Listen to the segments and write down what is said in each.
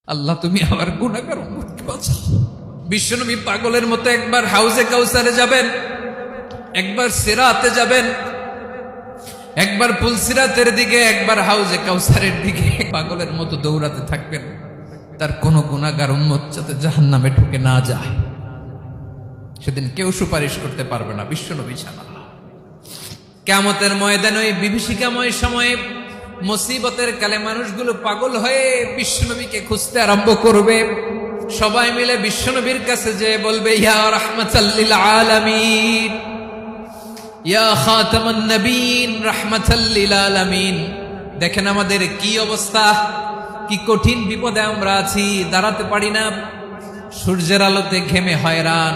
আল্লাহ তুমি আমার গুনাহগার উম্মতকে বাঁচাও। বিশ্বনবী পাগলের মতো একবার হাউজে কাউসারে যাবেন, একবার সিরাতে যাবেন, একবার পুলসিরাতের দিকে, একবার হাউজে কাউসারের দিকে পাগলের মতো দৌড়াতে থাকবেন। তার কোনো গুনাহগার উম্মত যাতে জাহান্নামে ঢুকে না যায়, সেদিন কেউ সুপারিশ করতে পারবে না বিশ্বনবী ছাড়া। কিয়ামতের ময়দানে ওই বিভীষিকাময় সময়ে মুসিবতের কালে মানুষগুলো পাগল হয়ে বিশ্বনবীকে খুঁজতে আরম্ভ করবে। সবাই মিলে বিশ্বনবীর কাছে যেয়ে বলবে, ইয়া রাহমাতাল লিল আলামিন, ইয়া খাতামান নবীন, রাহমাতাল লিল আলামিন। দেখেন আমাদের কি অবস্থা, কি কঠিন বিপদে আমরা আছি, দাঁড়াতে পারি না, সূর্যের আলোতে ঘেমে হয়রান।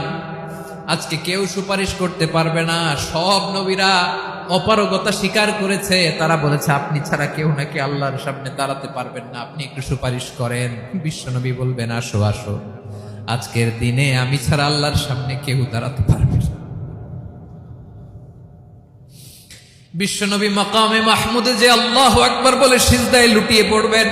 আজকে কেউ সুপারিশ করতে পারবে না। সব নবীরা অপারগতা স্বীকার করেছে, তারা বলেছে আপনি ছাড়া কেউ নাকি আল্লাহর সামনে দাঁড়াতে পারবেন না, আপনি একটু সুপারিশ করেন। বিশ্বনবী বলবেন, আসো আসো, আজকের দিনে আমি ছাড়া আল্লাহর সামনে কেউ দাঁড়াতে পারবে না। বিশ্বনবী মাকামে মাহমুদে যে আল্লাহু আকবার বলে সিজদায় লুটিয়ে পড়বেন,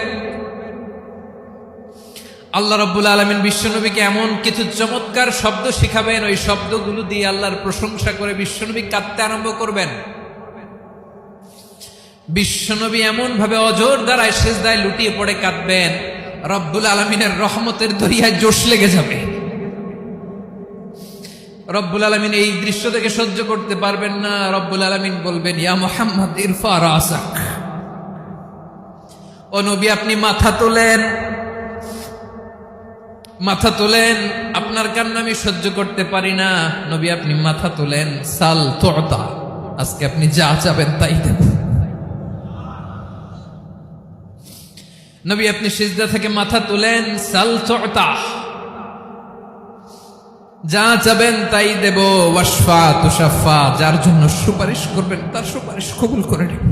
আল্লাহ রাব্বুল আলামিন বিশ্বনবীকে এমন কিছু চমৎকার শব্দ শিখাবেন, ওই শব্দগুলো দিয়ে আল্লাহর প্রশংসা করে বিশ্বনবী কাঁদতে আরম্ভ করবেন। বিশ্বনবী এমন ভাবে অজর দ্বারায় সিজদায় লুটিয়ে পড়ে কাঁদবেন, রব্বুল আলামিনের রহমতের দরিয়ায় জোশ লেগে যাবে। রব্বুল আলামিন এই দৃশ্য থেকে সহ্য করতে পারবেন না। রব্বুল আলামিন বলবেন, ইয়া মুহাম্মদ ইরফা রাসাক, ও নবী আপনি মাথা তোলেন, মাথা তোলেন, আপনার কান্না আমি সহ্য করতে পারি না। নবী আপনি মাথা তোলেন, সাল তুতা, আজকে আপনি যা চাবেন তাই দেব। নবী আপনি সিজদা থেকে মাথা তুলেন, সাল তুতা, যা চাবেন তাই দেব। ওয়াশফা তুশাফা, যার জন্য সুপারিশ করবেন তার সুপারিশ কবুল করে নেব।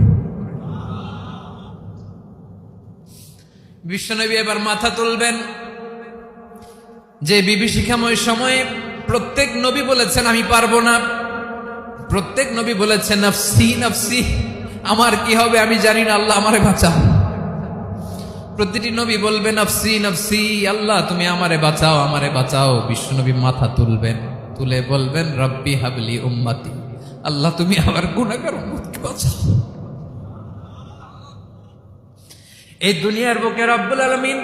বিশ্বনবী এবার মাথা তুলবেন। যে বিভীষিকাময় সময়ে প্রত্যেক নবী বলেছেন আমি পারবো না, প্রত্যেক নবী বলেছেন নফসি নফসি, আমার কি হবে আমি জানি না, আল্লাহ আমারে বাঁচাও। প্রতিটি নবী বলবে নফসি নফসি, আল্লাহ তুমি আমারে বাঁচাও, আমারে বাঁচাও। বিশ্বনবী মাথা তুলবেন, তুলে বলবেন রব্বি হাবলি উম্মতি, আল্লাহ তুমি আমার গুনাহগার উম্মতকে বাঁচাও। এই দুনিয়ার বুকে রব্বুল আলামিন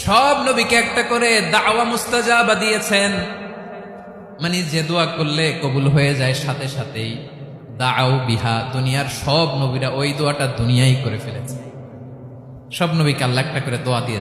সব নবীকে একটা করে দাওয়া মুস্তাজাবা দিয়েছেন, মানে যে দোয়া করলে কবুল হয়ে যায় সাথে সাথেই। দাও বিহা, দুনিয়ার সব নবীরা ওই দোয়াটা দুনিয়ায় করে ফেলেছে। সব নবীকে আল্লাহ একটা করে দোয়া দিয়ে